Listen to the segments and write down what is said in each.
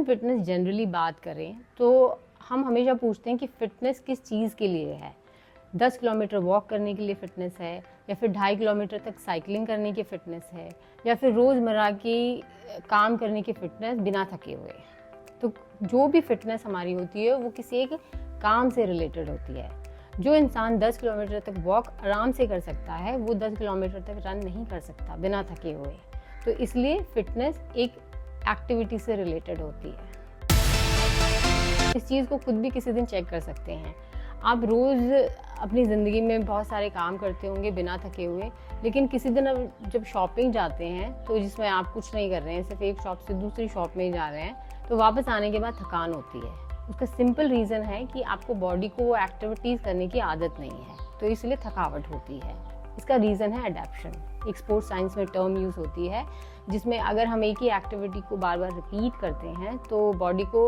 हम fitness generally बात करें तो हम हमेशा पूछते हैं कि फ़िटनेस किस चीज़ के लिए है। 10 किलोमीटर वॉक करने के लिए फ़िटनेस है, या फिर 2.5 किलोमीटर तक साइकिलिंग करने की फ़िटनेस है, या फिर रोज़मर्रा की काम करने की फ़िटनेस बिना थके हुए। तो जो भी फ़िटनेस हमारी होती है वो किसी एक काम से रिलेटेड होती है। जो इंसान 10 किलोमीटर तक वॉक आराम से कर सकता है वो 10 किलोमीटर तक रन नहीं कर सकता बिना थके हुए। तो इसलिए फ़िटनेस एक एक्टिविटी से रिलेटेड होती है। इस चीज़ को खुद भी किसी दिन चेक कर सकते हैं। आप रोज़ अपनी ज़िंदगी में बहुत सारे काम करते होंगे बिना थके हुए, लेकिन किसी दिन अब जब शॉपिंग जाते हैं तो जिसमें आप कुछ नहीं कर रहे हैं, सिर्फ एक शॉप से दूसरी शॉप में ही जा रहे हैं, तो वापस आने के बाद थकान होती है। उसका सिंपल रीज़न है कि आपको बॉडी को वो एक्टिविटीज़ करने की आदत नहीं है, तो इसलिए थकावट होती है। इसका रीज़न है अडैप्शन। एक स्पोर्ट्स साइंस में टर्म यूज़ होती है जिसमें अगर हम एक ही एक्टिविटी को बार बार रिपीट करते हैं तो बॉडी को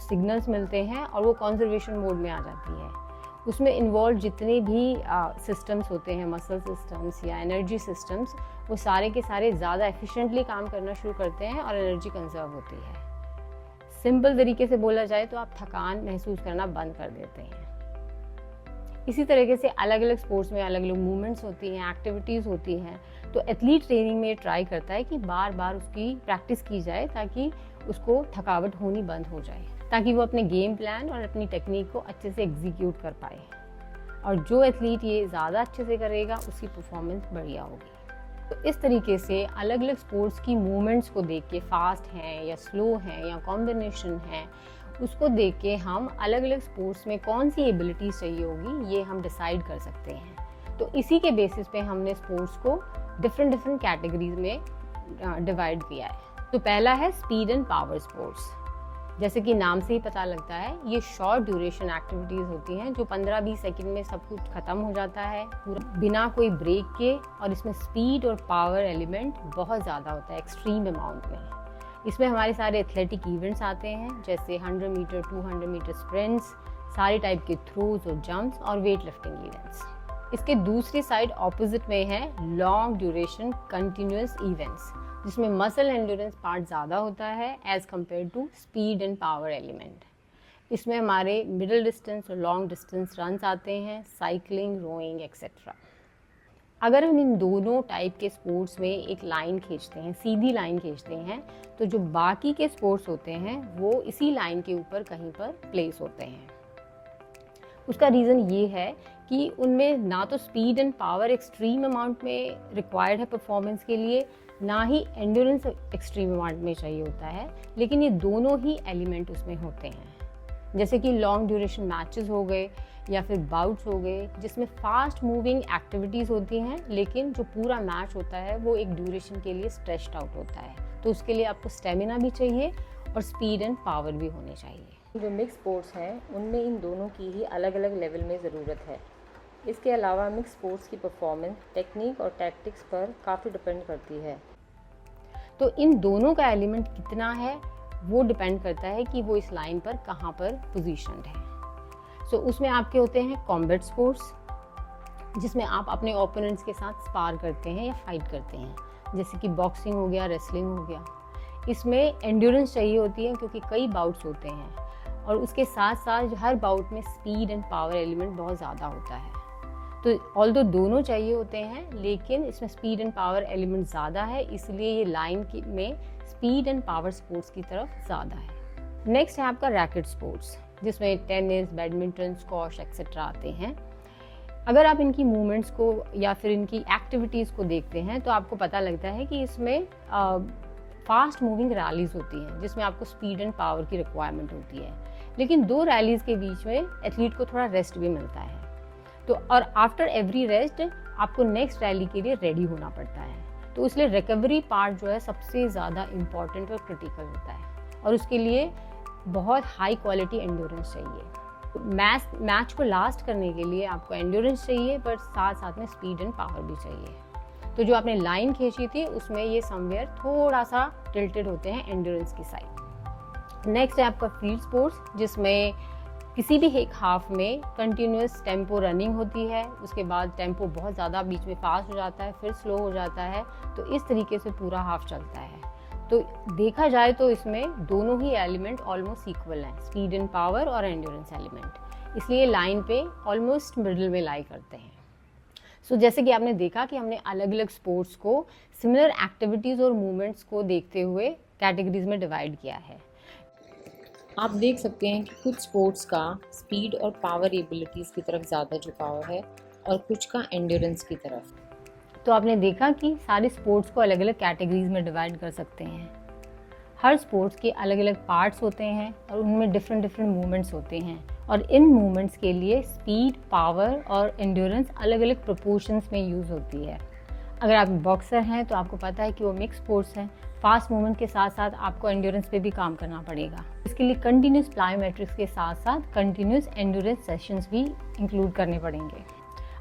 सिग्नल्स मिलते हैं और वो कंजर्वेशन मोड में आ जाती है। उसमें इन्वॉल्व जितने भी सिस्टम्स होते हैं, मसल सिस्टम्स या एनर्जी सिस्टम्स, वो सारे के सारे ज़्यादा एफिशिएंटली काम करना शुरू करते हैं और एनर्जी कंजर्व होती है। सिंपल तरीके से बोला जाए तो आप थकान महसूस करना बंद कर देते हैं। इसी तरीके से अलग अलग स्पोर्ट्स में अलग अलग मूवमेंट्स होती हैं, एक्टिविटीज़ होती हैं, तो एथलीट ट्रेनिंग में ट्राई करता है कि बार बार उसकी प्रैक्टिस की जाए ताकि उसको थकावट होनी बंद हो जाए, ताकि वो अपने गेम प्लान और अपनी टेक्निक को अच्छे से एग्जीक्यूट कर पाए। और जो एथलीट ये ज़्यादा अच्छे से करेगा उसकी परफॉर्मेंस बढ़िया होगी। तो इस तरीके से अलग अलग स्पोर्ट्स की मूवमेंट्स को देख के, फास्ट हैं या स्लो हैं या कॉम्बिनेशन है, उसको देख के हम अलग अलग स्पोर्ट्स में कौन सी एबिलिटीज़ चाहिए होगी ये हम डिसाइड कर सकते हैं। तो इसी के बेसिस पे हमने स्पोर्ट्स को डिफरेंट कैटेगरीज में डिवाइड किया है। तो पहला है स्पीड एंड पावर स्पोर्ट्स। जैसे कि नाम से ही पता लगता है, ये शॉर्ट ड्यूरेशन एक्टिविटीज़ होती हैं जो 15-20 सेकंड में सब कुछ ख़त्म हो जाता है पूरा बिना कोई ब्रेक के, और इसमें स्पीड और पावर एलिमेंट बहुत ज़्यादा होता है, एक्सट्रीम अमाउंट में। इसमें हमारे सारे एथलेटिक इवेंट्स आते हैं जैसे 100 मीटर, 200 मीटर स्प्रिंट्स, सारे टाइप के थ्रोज और जंप्स और वेट लिफ्टिंग इवेंट्स। इसके दूसरी साइड ऑपोजिट में है लॉन्ग ड्यूरेशन कंटिन्यूस इवेंट्स, जिसमें मसल एंड्योरेंस पार्ट ज़्यादा होता है as compare to speed and power element. इसमें हमारे मिडिल डिस्टेंस और लॉन्ग डिस्टेंस रन्स आते हैं, साइकिलिंग, रोइंग एक्सेट्रा। अगर हम इन दोनों टाइप के स्पोर्ट्स में एक लाइन खींचते हैं, सीधी लाइन खींचते हैं, तो जो बाकी के स्पोर्ट्स होते हैं वो इसी लाइन के ऊपर कहीं पर प्लेस होते हैं। उसका रीज़न ये है कि उनमें ना तो speed and power extreme amount में रिक्वायर्ड है परफॉर्मेंस के लिए, ना ही एंड्योरेंस एक्सट्रीम अमाउंट में चाहिए होता है, लेकिन ये दोनों ही एलिमेंट उसमें होते हैं। जैसे कि लॉन्ग ड्यूरेशन मैचेस हो गए या फिर बाउट्स हो गए जिसमें फास्ट मूविंग एक्टिविटीज़ होती हैं, लेकिन जो पूरा मैच होता है वो एक ड्यूरेशन के लिए स्ट्रेच्ड आउट होता है। तो उसके लिए आपको स्टेमिना भी चाहिए और स्पीड एंड पावर भी होनी चाहिए। जो मिक्स स्पोर्ट्स हैं उनमें इन दोनों की ही अलग अलग लेवल में ज़रूरत है। इसके अलावा मिक्स स्पोर्ट्स की परफॉर्मेंस टेक्निक और टैक्टिक्स पर काफ़ी डिपेंड करती है। तो इन दोनों का एलिमेंट कितना है वो डिपेंड करता है कि वो इस लाइन पर कहाँ पर पोजीशनड है। सो उसमें आपके होते हैं कॉम्बैट स्पोर्ट्स, जिसमें आप अपने ओपोनेंट्स के साथ स्पार करते हैं या फाइट करते हैं, जैसे कि बॉक्सिंग हो गया, रेसलिंग हो गया। इसमें एंड्योरेंस चाहिए होती है क्योंकि कई बाउट्स होते हैं, और उसके साथ साथ हर बाउट में स्पीड एंड पावर एलिमेंट बहुत ज़्यादा होता है। तो ऑल्दो दोनों चाहिए होते हैं, लेकिन इसमें स्पीड एंड पावर एलिमेंट ज़्यादा है, इसलिए ये लाइन में स्पीड एंड पावर स्पोर्ट्स की तरफ ज़्यादा है। नेक्स्ट है आपका रैकेट स्पोर्ट्स, जिसमें टेनिस, बैडमिंटन, स्क्वॉश एक्सेट्रा आते हैं। अगर आप इनकी मूवमेंट्स को या फिर इनकी एक्टिविटीज़ को देखते हैं तो आपको पता लगता है कि इसमें फास्ट मूविंग रैलीज होती हैं जिसमें आपको स्पीड एंड पावर की रिक्वायरमेंट होती है, लेकिन दो रैलीज के बीच में एथलीट को थोड़ा रेस्ट भी मिलता है। तो और आफ्टर एवरी रेस्ट आपको नेक्स्ट रैली के लिए रेडी होना पड़ता है। तो इसलिए रिकवरी पार्ट जो है सबसे ज़्यादा इम्पॉर्टेंट और क्रिटिकल होता है, और उसके लिए बहुत हाई क्वालिटी एंड्योरेंस चाहिए। मैच को लास्ट करने के लिए आपको एंड्योरेंस चाहिए, पर साथ साथ में स्पीड एंड पावर भी चाहिए। तो जो आपने लाइन खींची थी उसमें ये समवेयर थोड़ा सा टिल्टेड होते हैं एंड्योरेंस की साइड। नेक्स्ट है आपका फील्ड स्पोर्ट्स, जिसमें किसी भी एक हाफ में कंटिन्यूस टेम्पो रनिंग होती है, उसके बाद टेम्पो बहुत ज़्यादा बीच में फास्ट हो जाता है, फिर स्लो हो जाता है, तो इस तरीके से पूरा हाफ चलता है। तो देखा जाए तो इसमें दोनों ही एलिमेंट ऑलमोस्ट इक्वल हैं, स्पीड एंड पावर और एंड्योरेंस एलिमेंट, इसलिए लाइन पे ऑलमोस्ट मिडिल में लाई करते हैं। सो जैसे कि आपने देखा कि हमने अलग अलग स्पोर्ट्स को सिमिलर एक्टिविटीज़ और मूवमेंट्स को देखते हुए कैटेगरीज में डिवाइड किया है। आप देख सकते हैं कि कुछ स्पोर्ट्स का स्पीड और पावर एबिलिटीज़ की तरफ ज़्यादा झुकाव है और कुछ का एंड्योरेंस की तरफ। तो आपने देखा कि सारे स्पोर्ट्स को अलग अलग कैटेगरीज में डिवाइड कर सकते हैं। हर स्पोर्ट्स के अलग अलग पार्ट्स होते हैं और उनमें डिफरेंट डिफरेंट मूवमेंट्स होते हैं और इन मूवमेंट्स के लिए स्पीड, पावर और एंड्योरेंस अलग अलग प्रोपोर्शंस में यूज़ होती है। अगर आप बॉक्सर हैं तो आपको पता है कि वो मिक्स स्पोर्ट्स हैं। फास्ट मूवमेंट के साथ साथ आपको एंड्योरेंस पे भी काम करना पड़ेगा। इसके लिए कंटिन्यूस प्लायोमेट्रिक्स के साथ साथ कंटिन्यूस एंड्योरेंस सेशंस भी इंक्लूड करने पड़ेंगे।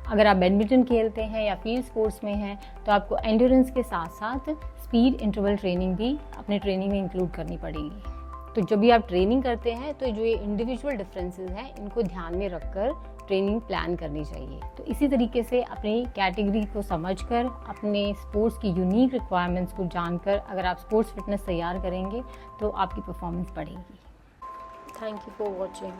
अगर आप बैडमिंटन खेलते हैं या फील्ड स्पोर्ट्स में हैं तो आपको एंड्योरेंस के साथ साथ स्पीड इंटरवल ट्रेनिंग भी अपने ट्रेनिंग में इंक्लूड करनी पड़ेगी। तो जब भी आप ट्रेनिंग करते हैं तो जो ये इंडिविजुअल डिफरेंसेस हैं इनको ध्यान में रखकर ट्रेनिंग प्लान करनी चाहिए। तो इसी तरीके से अपनी कैटेगरी को समझकर, अपने स्पोर्ट्स की यूनिक रिक्वायरमेंट्स को जानकर अगर आप स्पोर्ट्स फिटनेस तैयार करेंगे तो आपकी परफॉर्मेंस बढ़ेगी। Thank you for watching.